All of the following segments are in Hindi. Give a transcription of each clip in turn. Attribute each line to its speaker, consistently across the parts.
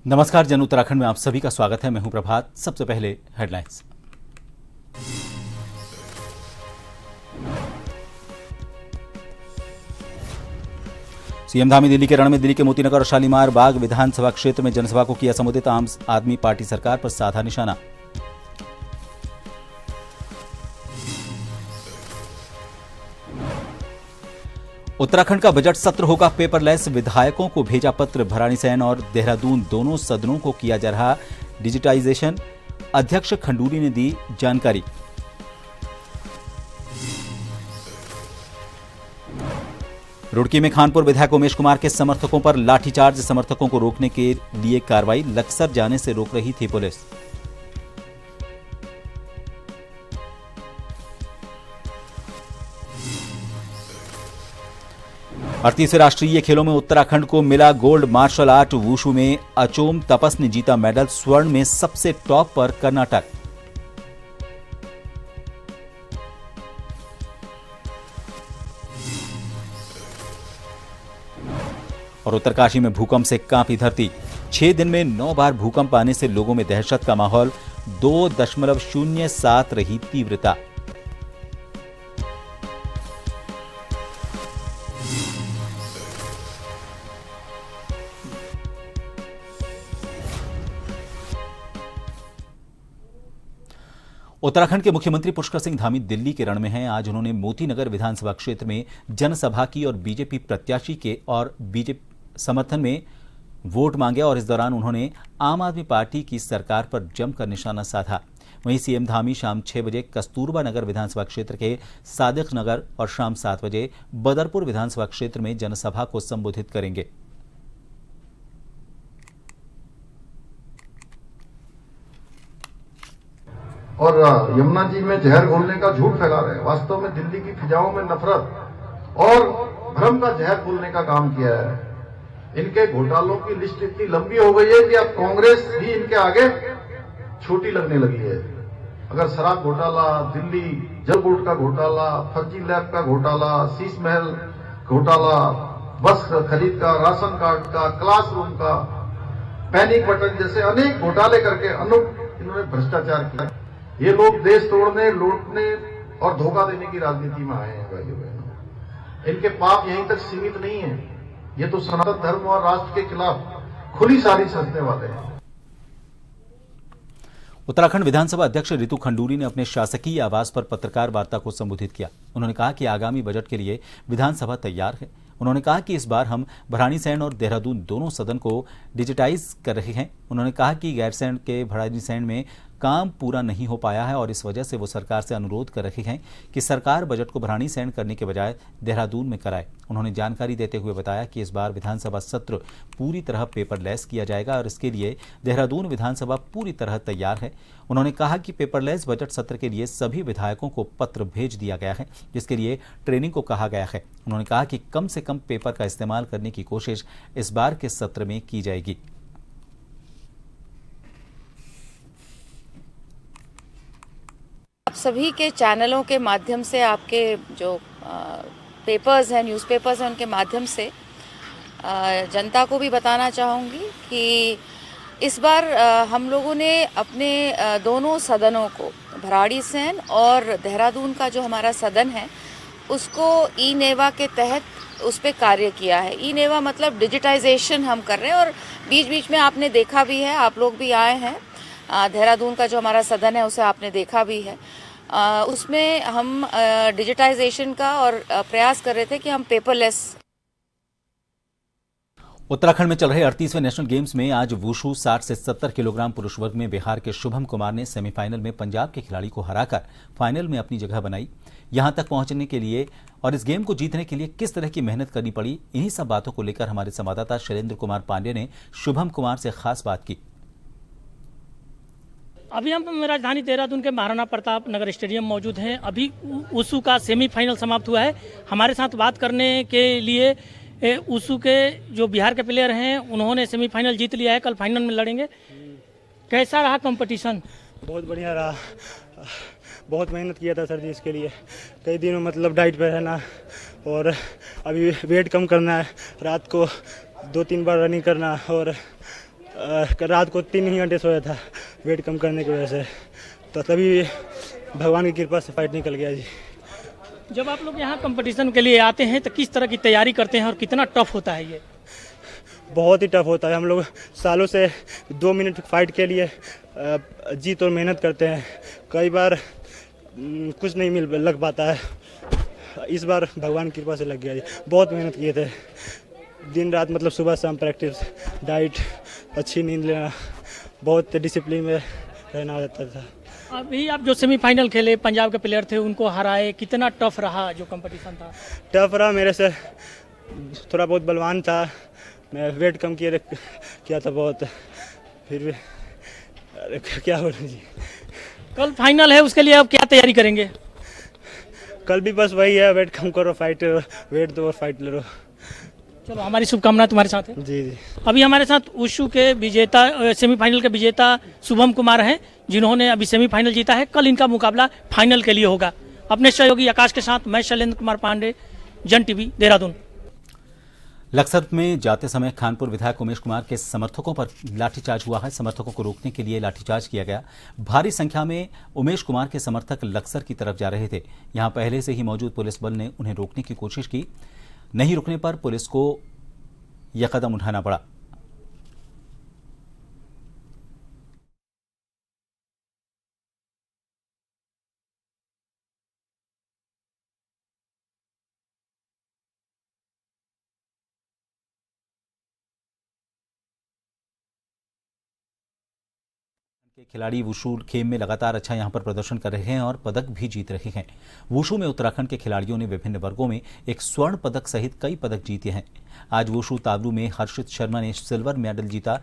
Speaker 1: नमस्कार, जन उत्तराखंड में आप सभी का स्वागत है। मैं हूं प्रभात। सबसे पहले हेडलाइंस। सीएम धामी दिल्ली के रण में दिल्ली के मोतीनगर और शालीमार बाग विधानसभा क्षेत्र में जनसभा को किया संबोधित। आम आदमी पार्टी सरकार पर साधा निशाना। उत्तराखंड का बजट सत्र होगा पेपरलेस। विधायकों को भेजा पत्र। भराड़ीसैंण और देहरादून दोनों सदनों को किया जा रहा डिजिटाइजेशन। अध्यक्ष खंडूरी ने दी जानकारी। रुड़की में खानपुर विधायक उमेश कुमार के समर्थकों पर लाठीचार्ज। समर्थकों को रोकने के लिए कार्रवाई। लक्सर जाने से रोक रही थी पुलिस। अड़तीसवें राष्ट्रीय खेलों में उत्तराखंड को मिला गोल्ड। मार्शल आर्ट वुशु में अचोम तपस ने जीता मेडल। स्वर्ण में सबसे टॉप पर कर्नाटक। और उत्तरकाशी में भूकंप से कांपी धरती। 6 दिन में 9 बार भूकंप आने से लोगों में दहशत का माहौल। 2.07 रही तीव्रता। उत्तराखंड के मुख्यमंत्री पुष्कर सिंह धामी दिल्ली के रण में हैं। आज उन्होंने मोतीनगर विधानसभा क्षेत्र में जनसभा की और बीजेपी प्रत्याशी के और बीजेपी समर्थन में वोट मांगे और इस दौरान उन्होंने आम आदमी पार्टी की सरकार पर जमकर निशाना साधा। वहीं सीएम धामी शाम 6 बजे कस्तूरबा नगर विधानसभा क्षेत्र के सादिक नगर और शाम 7 बजे बदरपुर विधानसभा क्षेत्र में जनसभा को संबोधित करेंगे।
Speaker 2: और यमुना जी में जहर घोलने का झूठ फैला रहे हैं। वास्तव में दिल्ली की फिजाओं में नफरत और भ्रम का जहर घोलने का काम किया है। इनके घोटालों की लिस्ट इतनी लंबी हो गई है कि अब कांग्रेस भी इनके आगे छोटी लगने लगी है। अगर शराब घोटाला, दिल्ली जल बोर्ड का घोटाला, फर्जी लैब का घोटाला, शीश महल घोटाला, बस खरीद का, राशन कार्ड का, क्लासरूम का, पैनिक बटन जैसे अनेक घोटाले करके इन्होंने भ्रष्टाचार किया। ये लोग देश तोड़ने, लूटने और धोखा देने की राजनीति में आए हैं भाइयों बहनों। इनके पाप यहीं तक सीमित नहीं है। ये तो सनातन धर्म और राष्ट्र के खिलाफ खुली साजिश रचने वाले हैं।
Speaker 1: उत्तराखंड विधानसभा अध्यक्ष रितु खंडूरी ने अपने शासकीय आवास पर पत्रकार वार्ता को संबोधित किया। उन्होंने कहा कि आगामी बजट के लिए विधानसभा तैयार है। उन्होंने कहा कि इस बार हम भराड़ीसैंण और देहरादून दोनों सदन को डिजिटाइज कर रहे हैं। उन्होंने कहा कि गैरसैंण के भराड़ीसैंण में काम पूरा नहीं हो पाया है और इस वजह से वो सरकार से अनुरोध कर रहे हैं कि सरकार बजट को भराड़ीसैंण करने के बजाय देहरादून में कराए। उन्होंने जानकारी देते हुए बताया कि इस बार विधानसभा सत्र पूरी तरह पेपरलेस किया जाएगा और इसके लिए देहरादून विधानसभा पूरी तरह तैयार है। उन्होंने कहा कि पेपरलेस बजट सत्र के लिए सभी विधायकों को पत्र भेज दिया गया है, जिसके लिए ट्रेनिंग को कहा गया है। उन्होंने कहा कि कम से कम पेपर का इस्तेमाल करने की कोशिश इस बार के सत्र में की जाएगी।
Speaker 3: सभी के चैनलों के माध्यम से, आपके जो पेपर्स हैं, न्यूज़पेपर्स हैं, उनके माध्यम से जनता को भी बताना चाहूँगी कि इस बार हम लोगों ने अपने दोनों सदनों को, भराड़ीसैंण और देहरादून का जो हमारा सदन है, उसको ई नेवा के तहत उस पर कार्य किया है। ई नेवा मतलब डिजिटाइजेशन हम कर रहे हैं और बीच बीच में आपने देखा भी है, आप लोग भी आए हैं, देहरादून का जो हमारा सदन है उसे आपने देखा भी है। उसमें हम डिजिटाइजेशन का और प्रयास कर रहे थे कि हम पेपरलेस।
Speaker 1: उत्तराखंड में चल रहे 38वें नेशनल गेम्स में आज वुशु 60 से 70 किलोग्राम पुरुष वर्ग में बिहार के शुभम कुमार ने सेमीफाइनल में पंजाब के खिलाड़ी को हराकर फाइनल में अपनी जगह बनाई। यहां तक पहुंचने के लिए और इस गेम को जीतने के लिए किस तरह की मेहनत करनी पड़ी, इन्हीं सब बातों को लेकर हमारे संवाददाता शैलेंद्र कुमार पांडे ने शुभम कुमार से खास बात की।
Speaker 4: अभी हम राजधानी देहरादून के महाराणा प्रताप नगर स्टेडियम मौजूद हैं। अभी वुशु का सेमीफाइनल समाप्त हुआ है। हमारे साथ बात करने के लिए वुशु के जो बिहार के प्लेयर हैं, उन्होंने सेमीफाइनल जीत लिया है, कल फाइनल में लड़ेंगे। कैसा रहा कंपटीशन?
Speaker 5: बहुत बढ़िया रहा। बहुत मेहनत किया था सर जी इसके लिए। कई दिनों मतलब डाइट पे रहना और अभी वेट कम करना है, रात को 2-3 बार रनिंग करना और रात को 3 ही घंटे सोया था वेट कम करने की वजह से, तो तभी भगवान की कृपा से फाइट निकल गया जी।
Speaker 4: जब आप लोग यहाँ कंपटीशन के लिए आते हैं तो किस तरह की तैयारी करते हैं और कितना टफ होता है ये?
Speaker 5: बहुत ही टफ होता है। हम लोग सालों से 2 मिनट फाइट के लिए जीत और मेहनत करते हैं। कई बार कुछ नहीं लग पाता है, इस बार भगवान की कृपा से लग गया जी। बहुत मेहनत किए थे, दिन रात मतलब सुबह शाम प्रैक्टिस, डाइट, अच्छी नींद लेना, बहुत डिसिप्लिन में रहना रहता था।
Speaker 4: अभी आप जो सेमीफाइनल खेले, पंजाब के प्लेयर थे, उनको हराए, कितना टफ रहा जो कंपटीशन था?
Speaker 5: टफ रहा, मेरे से थोड़ा बहुत बलवान था, मैं वेट कम किया था बहुत, फिर भी अरे क्या हो रहा जी।
Speaker 4: कल फाइनल है, उसके लिए आप क्या तैयारी करेंगे?
Speaker 5: कल भी बस वही है, वेट कम करो, फाइट वेट दो और फाइट लड़ो।
Speaker 4: चलो, हमारी शुभकामनाएं तुम्हारे साथ है।
Speaker 5: जी जी।
Speaker 4: अभी हमारे साथ वुशु के विजेता, सेमीफाइनल के विजेता शुभम कुमार हैं, जिन्होंने अभी सेमीफाइनल जीता है। कल इनका मुकाबला फाइनल के लिए होगा। अपने सहयोगी आकाश के साथ मैं शैलेंद्र कुमार पांडे, जन टीवी, देहरादून।
Speaker 1: लक्सर में जाते समय खानपुर विधायक उमेश कुमार के समर्थकों पर लाठीचार्ज हुआ है। समर्थकों को रोकने के लिए लाठीचार्ज किया गया। भारी संख्या में उमेश कुमार के समर्थक लक्सर की तरफ जा रहे थे। यहां पहले से ही मौजूद पुलिस बल ने उन्हें रोकने की कोशिश की। नहीं रुकने पर पुलिस को यह कदम उठाना पड़ा। के खिलाड़ी वुशु खेल में लगातार अच्छा यहां पर प्रदर्शन कर रहे हैं और पदक भी जीत रहे हैं। वुशु में उत्तराखंड के खिलाड़ियों ने विभिन्न वर्गों में एक स्वर्ण पदक सहित कई पदक जीते हैं। आज वुशु तावलू में हर्षित शर्मा ने सिल्वर मेडल जीता।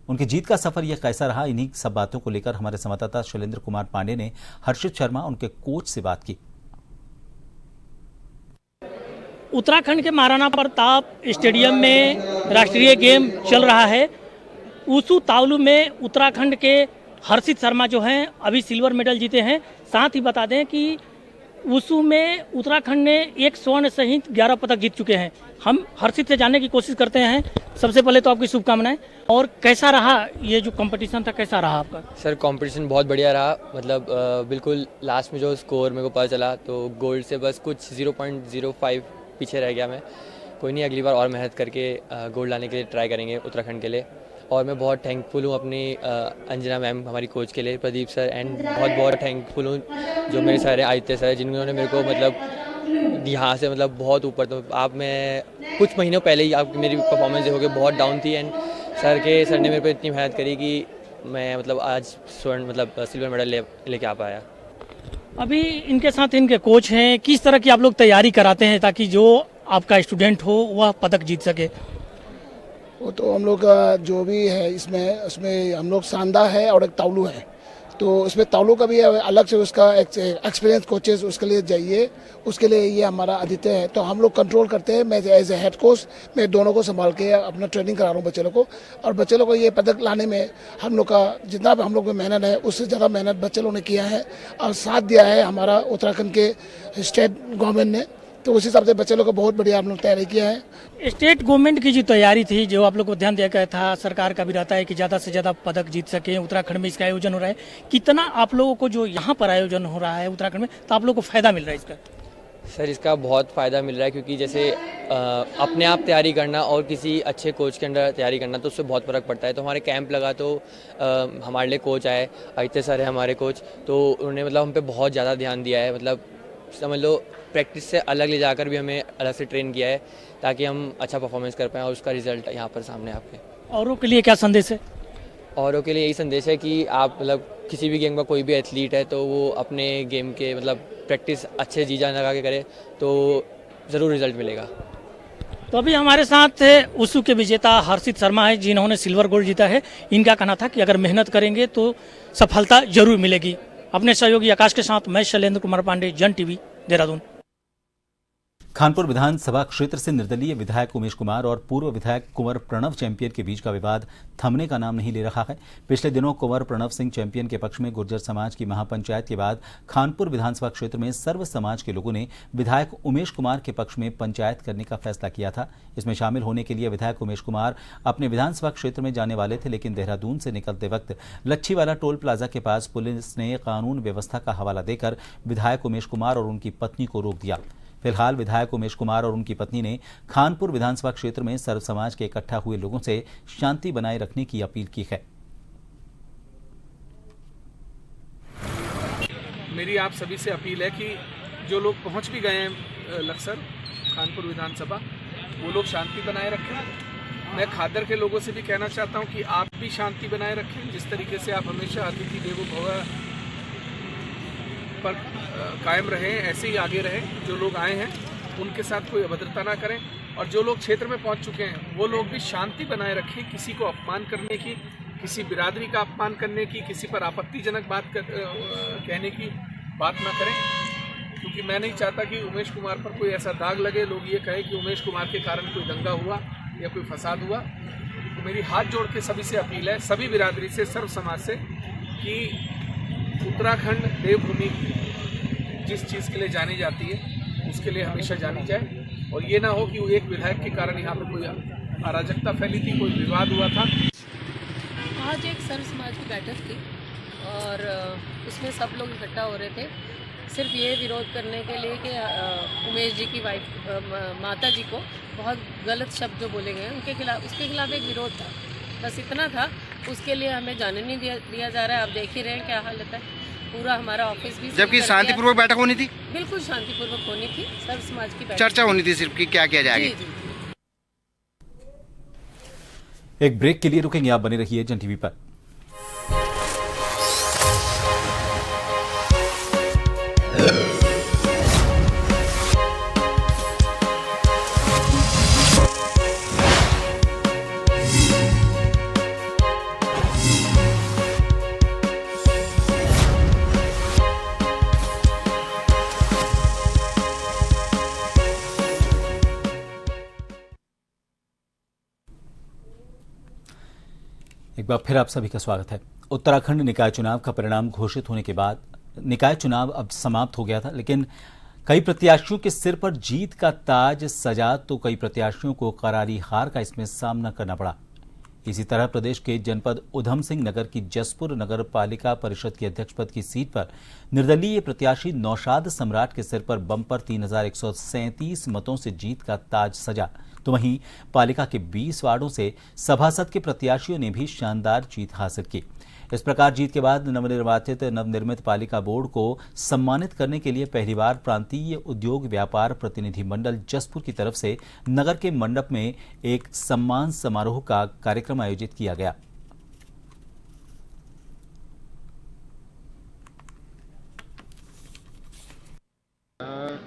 Speaker 1: उनकी जीत का सफर यह कैसा रहा, इन्हीं सब बातों को लेकर हमारे संवाददाता शैलेंद्र कुमार पांडे ने हर्षित शर्मा, उनके कोच से बात की।
Speaker 4: उत्तराखंड के महाराणा प्रताप स्टेडियम में राष्ट्रीय गेम चल रहा है। वुशु तावलू में उत्तराखंड के हर्षित शर्मा जो हैं अभी सिल्वर मेडल जीते हैं। साथ ही बता दें कि वुशु में उत्तराखंड ने 1 स्वर्ण सहित 11 पदक जीत चुके हैं। हम हर्षित से जानने की कोशिश करते हैं। सबसे पहले तो आपकी शुभकामनाएं। और कैसा रहा ये जो कंपटीशन था, कैसा रहा आपका?
Speaker 6: सर कंपटीशन बहुत बढ़िया रहा, मतलब बिल्कुल लास्ट में जो स्कोर मेरे को पता चला तो गोल्ड से बस कुछ 0.05 पीछे रह गया मैं। कोई नहीं, अगली बार और मेहनत करके गोल्ड लाने के लिए ट्राई करेंगे उत्तराखंड के लिए। और मैं बहुत थैंकफुल हूँ अपनी अंजना मैम, हमारी कोच के लिए, प्रदीप सर, एंड बहुत थैंकफुल हूँ जो मेरे सर हैं, आदित्य सर, जिन्होंने मेरे को मतलब यहाँ से मतलब बहुत ऊपर। तो आप, मैं कुछ महीनों पहले ही आप मेरी परफॉर्मेंस देखोगे बहुत डाउन थी, एंड सर ने मेरे पे इतनी मेहनत करी कि मैं मतलब आज स्वर्ण मतलब सिल्वर मेडल लेके आ पाया।
Speaker 4: अभी इनके साथ इनके कोच हैं, किस तरह की आप लोग तैयारी कराते हैं ताकि जो आपका स्टूडेंट हो वह पदक जीत सके?
Speaker 7: वो तो हम लोग का जो भी है उसमें हम लोग सांदा है और एक तावलू है, तो उसमें तावलू का भी अलग से उसका एक्सपीरियंस कोचेस उसके लिए चाहिए। उसके लिए ये हमारा आदित्य है, तो हम लोग कंट्रोल करते हैं। मैं एज ए हेड कोच मैं दोनों को संभाल के अपना ट्रेनिंग करा रहा हूँ बच्चे लोग को। और बच्चे लोग को ये पदक लाने में हम लोग का जितना भी हम लोग में मेहनत है उससे ज़्यादा मेहनत बच्चे लोगों ने किया है और साथ दिया है हमारा उत्तराखंड के स्टेट गवर्नमेंट ने। तो उस हिसाब से बच्चे लोग को बहुत बढ़िया हम लोग तैयारी किया है।
Speaker 4: स्टेट गवर्नमेंट की जो तैयारी थी, जो आप लोग को ध्यान दिया गया था, सरकार का भी रहता है कि ज़्यादा से ज़्यादा पदक जीत सकें। उत्तराखंड में इसका आयोजन हो रहा है, कितना आप लोगों को जो यहाँ पर आयोजन हो रहा है उत्तराखंड में, तो आप लोगों को फ़ायदा मिल रहा है इसका?
Speaker 6: सर इसका बहुत फ़ायदा मिल रहा है, क्योंकि जैसे अपने आप तैयारी करना और किसी अच्छे कोच के अंडर तैयारी करना तो उससे बहुत फ़र्क पड़ता है। तो हमारे कैंप लगा तो हमारे लिए कोच आए, आदित्य सर है हमारे कोच, तो उन्होंने मतलब हम पे बहुत ज़्यादा ध्यान दिया है। मतलब समझ लो प्रैक्टिस से अलग ले जाकर भी हमें अलग से ट्रेन किया है ताकि हम अच्छा परफॉर्मेंस कर पाएँ, और उसका रिजल्ट यहाँ पर सामने आपके।
Speaker 4: औरों के लिए क्या संदेश है?
Speaker 6: औरों के लिए यही संदेश है कि आप मतलब किसी भी गेम का कोई भी एथलीट है तो वो अपने गेम के मतलब प्रैक्टिस अच्छे जी जान लगा के करे तो ज़रूर रिजल्ट मिलेगा।
Speaker 4: तो अभी हमारे साथ वुशु के विजेता हर्षित शर्मा है, जिन्होंने सिल्वर गोल्ड जीता है। इनका कहना था कि अगर मेहनत करेंगे तो सफलता जरूर मिलेगी। अपने सहयोगी आकाश के साथ मैं शैलेंद्र कुमार पांडे, जन टीवी, देहरादून।
Speaker 1: खानपुर विधानसभा क्षेत्र से निर्दलीय विधायक उमेश कुमार और पूर्व विधायक कुंवर प्रणव चैंपियन के बीच का विवाद थमने का नाम नहीं ले रहा है। पिछले दिनों कुंवर प्रणव सिंह चैंपियन के पक्ष में गुर्जर समाज की महापंचायत के बाद खानपुर विधानसभा क्षेत्र में सर्व समाज के लोगों ने विधायक उमेश कुमार के पक्ष में पंचायत करने का फैसला किया था। इसमें शामिल होने के लिए विधायक उमेश कुमार अपने विधानसभा क्षेत्र में जाने वाले थे, लेकिन देहरादून से निकलते वक्त लच्छीवाला टोल प्लाजा के पास पुलिस ने कानून व्यवस्था का हवाला देकर विधायक उमेश कुमार और उनकी पत्नी को रोक दिया। फिलहाल विधायक उमेश कुमार और उनकी पत्नी ने खानपुर विधानसभा क्षेत्र में सर्व समाज के इकट्ठा हुए लोगों से शांति बनाए रखने की अपील की है।
Speaker 8: मेरी आप सभी से अपील है कि जो लोग पहुंच भी गए हैं लक्सर खानपुर विधानसभा, वो लोग शांति बनाए रखें। मैं खादर के लोगों से भी कहना चाहता हूं कि आप भी शांति बनाए रखें। जिस तरीके से आप हमेशा अतिथि देवो भव पर कायम रहें, ऐसे ही आगे रहें। जो लोग आए हैं उनके साथ कोई अभद्रता ना करें, और जो लोग क्षेत्र में पहुंच चुके हैं वो लोग भी शांति बनाए रखें। किसी को अपमान करने की, किसी बिरादरी का अपमान करने की, किसी पर आपत्तिजनक बात कहने की बात ना करें, क्योंकि मैं नहीं चाहता कि उमेश कुमार पर कोई ऐसा दाग लगे, लोग ये कहें कि उमेश कुमार के कारण कोई दंगा हुआ या कोई फसाद हुआ। तो मेरी हाथ जोड़ के सभी से अपील है, सभी बिरादरी से, सर्व समाज से, कि उत्तराखंड देवभूमि जिस चीज़ के लिए जानी जाती है उसके लिए हमेशा जानी जाए, और ये ना हो कि एक विधायक के कारण यहाँ पर कोई अराजकता फैली थी, कोई विवाद हुआ था।
Speaker 9: आज एक सर्व समाज की बैठक थी और उसमें सब लोग इकट्ठा हो रहे थे, सिर्फ ये विरोध करने के लिए कि उमेश जी की वाइफ माता जी को बहुत गलत शब्द जो बोले गए उनके खिलाफ, उसके खिलाफ एक विरोध था, बस इतना था। उसके लिए हमें जाने नहीं दिया जा रहा है। आप देख ही रहे हैं क्या हालत है। पूरा हमारा ऑफिस भी,
Speaker 10: जबकि शांतिपूर्वक बैठक होनी थी,
Speaker 9: बिल्कुल शांतिपूर्वक होनी थी, सर्व समाज की बैठक,
Speaker 10: चर्चा होनी थी सिर्फ कि क्या किया जाएगा।
Speaker 1: एक ब्रेक के लिए रुकेंगे, आप बने रहिए जन टीवी पर। एक बार फिर आप सभी का स्वागत है। उत्तराखंड निकाय चुनाव का परिणाम घोषित होने के बाद निकाय चुनाव अब समाप्त हो गया था, लेकिन कई प्रत्याशियों के सिर पर जीत का ताज सजा तो कई प्रत्याशियों को करारी हार का इसमें सामना करना पड़ा। इसी तरह प्रदेश के जनपद उधम सिंह नगर की जसपुर नगर पालिका परिषद की अध्यक्ष पद की सीट पर निर्दलीय प्रत्याशी नौशाद सम्राट के सिर पर बम्पर 3137 मतों से जीत का ताज सजा, तो वहीं पालिका के 20 वार्डों से सभासद के प्रत्याशियों ने भी शानदार जीत हासिल की। इस प्रकार जीत के बाद नवनिर्मित पालिका बोर्ड को सम्मानित करने के लिए पहली बार प्रांतीय उद्योग व्यापार प्रतिनिधि मंडल जसपुर की तरफ से नगर के मंडप में एक सम्मान समारोह का कार्यक्रम आयोजित किया गया।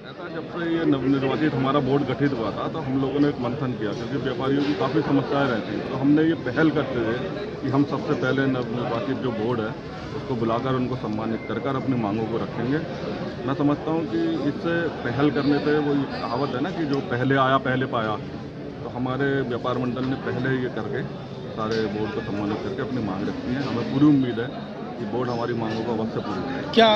Speaker 11: ऐसा जब से ये नवनिर्वाचित हमारा बोर्ड गठित हुआ था तो हम लोगों ने एक मंथन किया, क्योंकि व्यापारियों की काफ़ी समस्याएं रहती हैं। तो हमने ये पहल करते हुए कि हम सबसे पहले नवनिर्वाचित जो बोर्ड है उसको बुलाकर उनको सम्मानित कर अपनी मांगों को रखेंगे। मैं समझता हूँ कि इससे पहल करने से वो कहावत है ना कि जो पहले आया पहले पाया, तो हमारे व्यापार मंडल ने पहले ये करके सारे बोर्ड को सम्मानित करके अपनी मांग रखी है। हमें पूरी उम्मीद है कि बोर्ड हमारी मांगों को अवश्य पूरी करेगा। क्या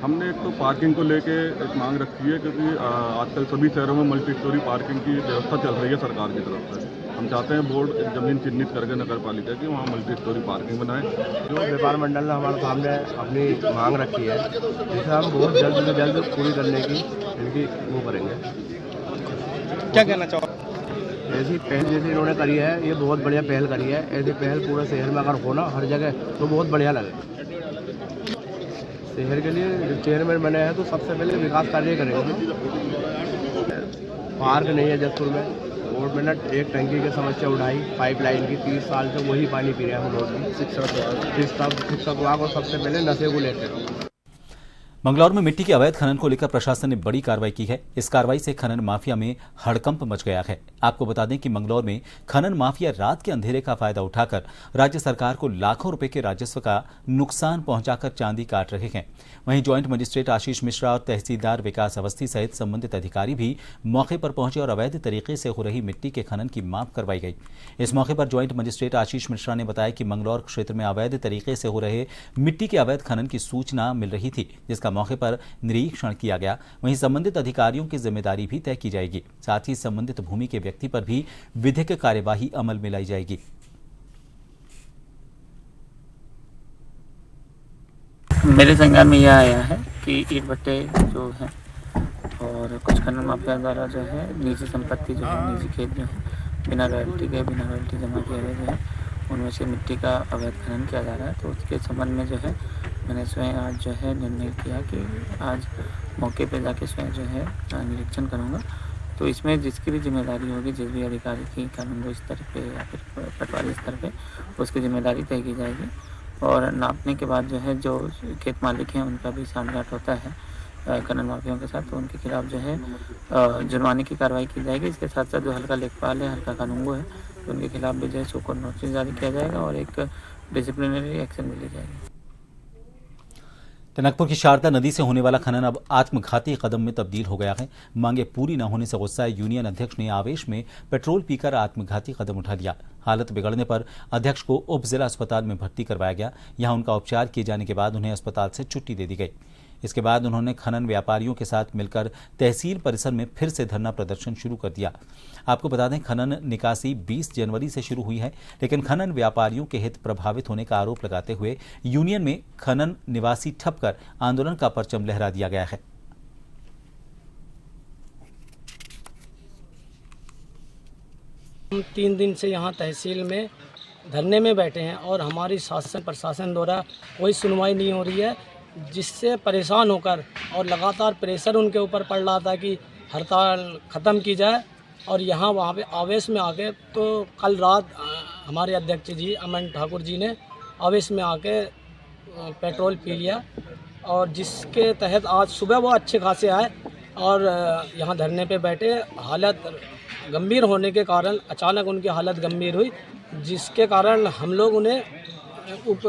Speaker 11: हमने एक तो पार्किंग को लेके एक मांग रखी है, क्योंकि आजकल सभी शहरों में मल्टी स्टोरी पार्किंग की व्यवस्था चल रही है सरकार की तरफ से। हम चाहते हैं बोर्ड एक जमीन चिन्हित करके नगर पालिका की वहाँ मल्टी स्टोरी पार्किंग बनाए।
Speaker 12: जो व्यापार मंडल ने हमारे सामने अपनी मांग रखी है, जिसे हम बहुत जल्द से जल्द पूरी करने की इनकी वो करेंगे।
Speaker 10: क्या कहना चाहो?
Speaker 12: ऐसी पहल जैसी इन्होंने करी है, ये बहुत बढ़िया पहल करी है। ऐसी पहल पूरे शहर में अगर होना हर जगह तो बहुत बढ़िया लगेगा। शहर के लिए जो चेयरमैन बने हैं तो सबसे पहले विकास कार्य करेंगे। पार्क नहीं है जसपुर में, बोर्ड में एक टंकी की समस्या उठाई, पाइपलाइन की, 30 साल से वही पानी पी रहे हैं हम लोग। शिक्षा विभाग और सबसे पहले नशे को लेकर
Speaker 1: मंगलौर में मिट्टी के अवैध खनन को लेकर प्रशासन ने बड़ी कार्रवाई की है। इस कार्रवाई से खनन माफिया में हड़कंप मच गया है। आपको बता दें कि मंगलौर में खनन माफिया रात के अंधेरे का फायदा उठाकर राज्य सरकार को लाखों रुपए के राजस्व का नुकसान पहुंचाकर चांदी काट रहे हैं। वहीं ज्वाइंट मजिस्ट्रेट आशीष मिश्रा और तहसीलदार विकास अवस्थी सहित संबंधित अधिकारी भी मौके पर पहुंचे और अवैध तरीके से हो रही मिट्टी के खनन की माप करवाई गई। इस मौके पर ज्वाइंट मजिस्ट्रेट आशीष मिश्रा ने बताया कि मंगलौर क्षेत्र में अवैध तरीके से हो रहे मिट्टी के अवैध खनन की सूचना मिल रही थी, जिसका मौके पर निरीक्षण किया गया। वहीं संबंधित अधिकारियों की जिम्मेदारी भी तय की जाएगी। साथ ही संबंधित भूमि के व्यक्ति पर भी विधिक कार्यवाही अमल में लाई जाएगी।
Speaker 13: मेरे संज्ञान में यह आया है कि ईंट भट्टे जो है और कुछ खनन माफिया द्वारा जो है निजी संपत्ति जो है निजी खेत जो है बिना रॉयल्टी जमा किया गया जो है उनमें से मिट्टी का अवैध खनन किया जा रहा है। तो उसके संबंध में जो है मैंने स्वयं आज जो है निर्णय किया कि आज मौके पे जाके स्वयं जो है निरीक्षण करूँगा। तो इसमें जिसकी भी जिम्मेदारी होगी, जिस भी अधिकारी की कानूनी स्तर पे या फिर पटवारी स्तर पे, उसकी जिम्मेदारी तय की जाएगी। और नापने के बाद जो है जो खेत मालिक हैं उनका भी सांठगांठ होता है खनन माफियों के साथ, तो उनके खिलाफ जो है जुर्माने की कार्रवाई की जाएगी। इसके साथ साथ जो हल्का लेखपाल है, हल्का कानूनगो है, तो उनके खिलाफ भी जो है शो कॉज नोटिस जारी किया जाएगा और एक डिसिप्लिनरी एक्शन भी ली जाएगी।
Speaker 1: टनकपुर की शारदा नदी से होने वाला खनन अब आत्मघाती कदम में तब्दील हो गया है। मांगे पूरी न होने से गुस्साए यूनियन अध्यक्ष ने आवेश में पेट्रोल पीकर आत्मघाती कदम उठा लिया। हालत बिगड़ने पर अध्यक्ष को उप जिला अस्पताल में भर्ती करवाया गया। यहां उनका उपचार किए जाने के बाद उन्हें अस्पताल से छुट्टी दे दी गई। इसके बाद उन्होंने खनन व्यापारियों के साथ मिलकर तहसील परिसर में फिर से धरना प्रदर्शन शुरू कर दिया। आपको बता दें, खनन निकासी 20 जनवरी से शुरू हुई है, लेकिन खनन व्यापारियों के हित प्रभावित होने का आरोप लगाते हुए यूनियन में खनन निवासी ठप कर आंदोलन का परचम लहरा दिया गया है।
Speaker 4: हम 3 दिन से यहाँ तहसील में धरने में बैठे हैं और हमारी शासन प्रशासन द्वारा कोई सुनवाई नहीं हो रही है, जिससे परेशान होकर और लगातार प्रेशर उनके ऊपर पड़ रहा था कि हड़ताल ख़त्म की जाए। और यहाँ वहाँ पे आवेश में आके तो कल रात हमारे अध्यक्ष जी अमन ठाकुर जी ने आवेश में आके पेट्रोल पी लिया और जिसके तहत आज सुबह वो अच्छे खासे आए और यहाँ धरने पे बैठे। हालत गंभीर होने के कारण अचानक उनकी हालत गंभीर हुई, जिसके कारण हम लोग उन्हें उप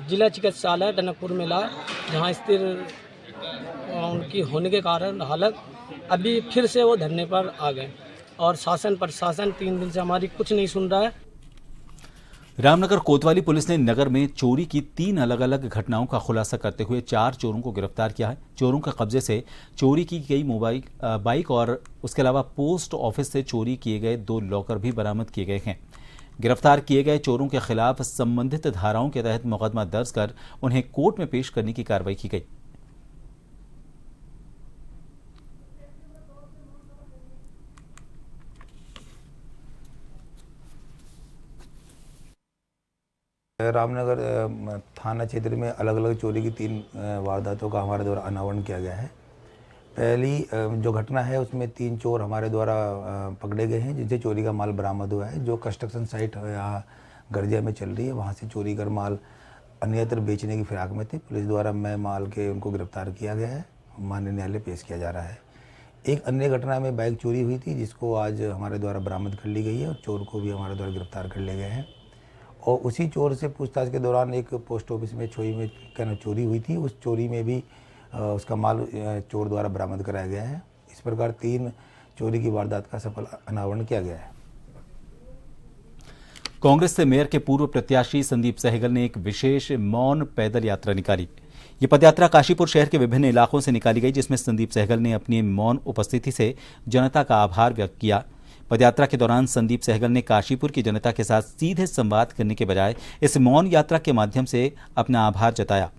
Speaker 4: जिला चिकित्सालय टनकपुर में लाए, जहाँ स्थिर उनकी होने के कारण हालत अभी फिर से वो धरने पर आ गए और शासन प्रशासन 3 दिन से हमारी कुछ नहीं सुन रहा है।
Speaker 1: रामनगर कोतवाली पुलिस ने नगर में चोरी की 3 अलग अलग घटनाओं का खुलासा करते हुए 4 चोरों को गिरफ्तार किया है। चोरों के कब्जे से चोरी की गई मोबाइल बाइक और उसके अलावा पोस्ट ऑफिस से चोरी किए गए 2 लॉकर भी बरामद किए गए हैं। गिरफ्तार किए गए चोरों के खिलाफ संबंधित धाराओं के तहत मुकदमा दर्ज कर उन्हें कोर्ट में पेश करने की कार्रवाई की गई।
Speaker 14: रामनगर थाना क्षेत्र में अलग अलग चोरी की 3 वारदातों का हमारे द्वारा अनावरण किया गया है। पहली जो घटना है उसमें 3 चोर हमारे द्वारा पकड़े गए हैं, जिनसे चोरी का माल बरामद हुआ है। जो कंस्ट्रक्शन साइट यहाँ गर्जिया में चल रही है, वहाँ से चोरी कर माल अन्यत्र बेचने की फिराक में थे। पुलिस द्वारा मैं माल के उनको गिरफ्तार किया गया है, माननीय न्यायालय पेश किया जा रहा है। एक अन्य घटना में बाइक चोरी हुई थी, जिसको आज हमारे द्वारा बरामद कर ली गई है और चोर को भी हमारे द्वारा गिरफ्तार कर लिए गए हैं। और उसी चोर से पूछताछ के दौरान एक पोस्ट ऑफिस में छोई में चोरी हुई थी, उस चोरी में भी उसका माल चोर द्वारा बरामद कराया गया है। इस प्रकार 3 चोरी की वारदात का सफल अनावरण किया गया है।
Speaker 1: कांग्रेस से मेयर के पूर्व प्रत्याशी संदीप सहगल ने एक विशेष मौन पैदल यात्रा निकाली। ये पदयात्रा काशीपुर शहर के विभिन्न इलाकों से निकाली गई, जिसमें संदीप सहगल ने अपनी मौन उपस्थिति से जनता का आभार व्यक्त किया। पदयात्रा के दौरान संदीप सहगल ने काशीपुर की जनता के साथ सीधे संवाद करने के बजाय इस मौन यात्रा के माध्यम से अपना आभार जताया।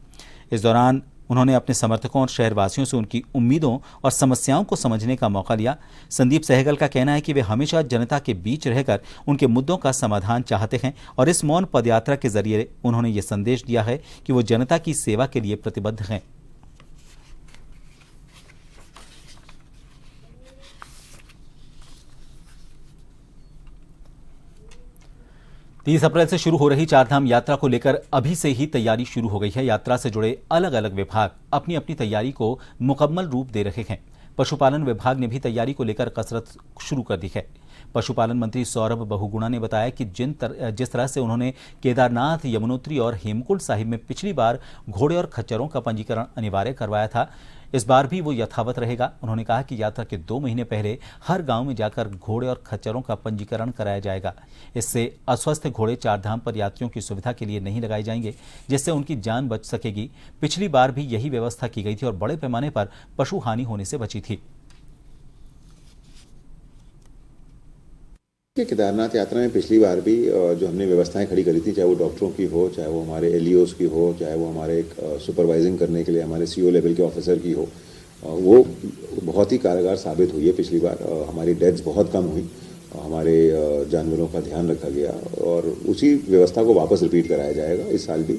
Speaker 1: इस दौरान उन्होंने अपने समर्थकों और शहरवासियों से उनकी उम्मीदों और समस्याओं को समझने का मौका लिया। संदीप सहगल का कहना है कि वे हमेशा जनता के बीच रहकर उनके मुद्दों का समाधान चाहते हैं और इस मौन पदयात्रा के जरिए उन्होंने ये संदेश दिया है कि वो जनता की सेवा के लिए प्रतिबद्ध हैं। 30 अप्रैल से शुरू हो रही चारधाम यात्रा को लेकर अभी से ही तैयारी शुरू हो गई है। यात्रा से जुड़े अलग अलग विभाग अपनी अपनी तैयारी को मुकम्मल रूप दे रहे हैं। पशुपालन विभाग ने भी तैयारी को लेकर कसरत शुरू कर दी है। पशुपालन मंत्री सौरभ बहुगुणा ने बताया कि जिस तरह से उन्होंने केदारनाथ, यमुनोत्री और हेमकुंड साहिब में पिछली बार घोड़े और खच्चरों का पंजीकरण अनिवार्य करवाया था, इस बार भी वो यथावत रहेगा। उन्होंने कहा कि यात्रा के 2 महीने पहले हर गांव में जाकर घोड़े और खच्चरों का पंजीकरण कराया जाएगा। इससे अस्वस्थ घोड़े चारधाम पर यात्रियों की सुविधा के लिए नहीं लगाए जाएंगे, जिससे उनकी जान बच सकेगी। पिछली बार भी यही व्यवस्था की गई थी और बड़े पैमाने पर पशु हानि होने से बची थी।
Speaker 15: केदारनाथ यात्रा में पिछली बार भी जो हमने व्यवस्थाएं खड़ी करी थी, चाहे वो डॉक्टरों की हो, चाहे वो हमारे एलईओस की हो, चाहे वो हमारे सुपरवाइजिंग करने के लिए हमारे सीओ लेवल के ऑफिसर की हो, वो बहुत ही कारगर साबित हुई है। पिछली बार हमारी डेथ्स बहुत कम हुई, हमारे जानवरों का ध्यान रखा गया और उसी व्यवस्था को वापस रिपीट कराया जाएगा इस साल भी।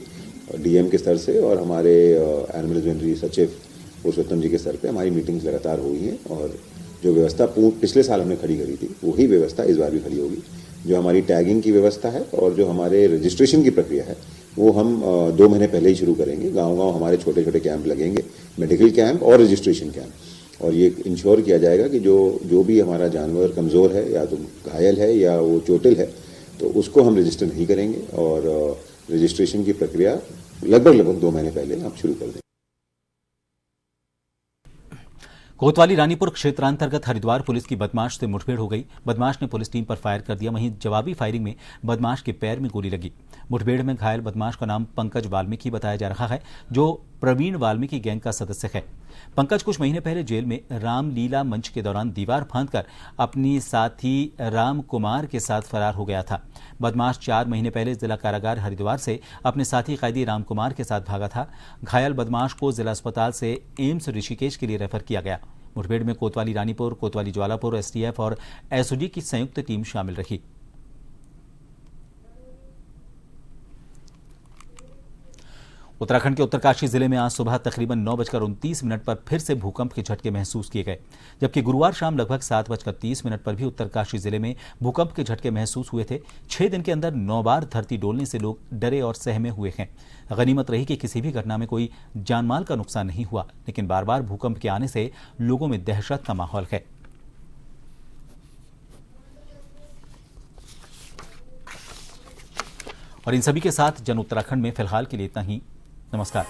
Speaker 15: डीएम के स्तर से और हमारे एनिमल हस्बेंड्री सचिव पुरुषोत्तम जी के स्तर पर हमारी मीटिंग्स लगातार हुई हैं और जो व्यवस्था पिछले साल हमने खड़ी करी थी वही व्यवस्था इस बार भी खड़ी होगी। जो हमारी टैगिंग की व्यवस्था है और जो हमारे रजिस्ट्रेशन की प्रक्रिया है वो हम 2 महीने पहले ही शुरू करेंगे। गांव-गांव हमारे छोटे छोटे कैंप लगेंगे, मेडिकल कैंप और रजिस्ट्रेशन कैंप, और ये इंश्योर किया जाएगा कि जो भी हमारा जानवर कमज़ोर है या तो घायल है या वो चोटिल है तो उसको हम रजिस्टर नहीं करेंगे और रजिस्ट्रेशन की प्रक्रिया लगभग 2 महीने पहले आप शुरू कर देंगे।
Speaker 1: कोतवाली रानीपुर क्षेत्रांतर्गत हरिद्वार पुलिस की बदमाश से मुठभेड़ हो गई। बदमाश ने पुलिस टीम पर फायर कर दिया, वहीं जवाबी फायरिंग में बदमाश के पैर में गोली लगी। मुठभेड़ में घायल बदमाश का नाम पंकज वाल्मीकि बताया जा रहा है, जो प्रवीण वाल्मीकि गैंग का सदस्य है। पंकज कुछ महीने पहले जेल में रामलीला मंच के दौरान दीवार फांदकर अपनी साथी राम कुमार के साथ फरार हो गया था। बदमाश 4 महीने पहले जिला कारागार हरिद्वार से अपने साथी कैदी राम कुमार के साथ भागा था। घायल बदमाश को जिला अस्पताल से एम्स ऋषिकेश के लिए रेफर किया गया। मुठभेड़ में कोतवाली रानीपुर, कोतवाली ज्वालापुर, एसटीएफ और एसओजी की संयुक्त टीम शामिल रही। उत्तराखंड के उत्तरकाशी जिले में आज सुबह तकरीबन 9:29 पर फिर से भूकंप के झटके महसूस किए गए, जबकि गुरुवार शाम लगभग 7:30 पर भी उत्तरकाशी जिले में भूकंप के झटके महसूस हुए थे। 6 दिन के अंदर 9 बार धरती डोलने से लोग डरे और सहमे हुए हैं। गनीमत रही कि किसी भी घटना में कोई जानमाल का नुकसान नहीं हुआ, लेकिन बार बार भूकंप के आने से लोगों में दहशत का माहौल है। और इन सभी के साथ जन उत्तराखंड में फिलहाल के लिए इतना ही। नमस्कार।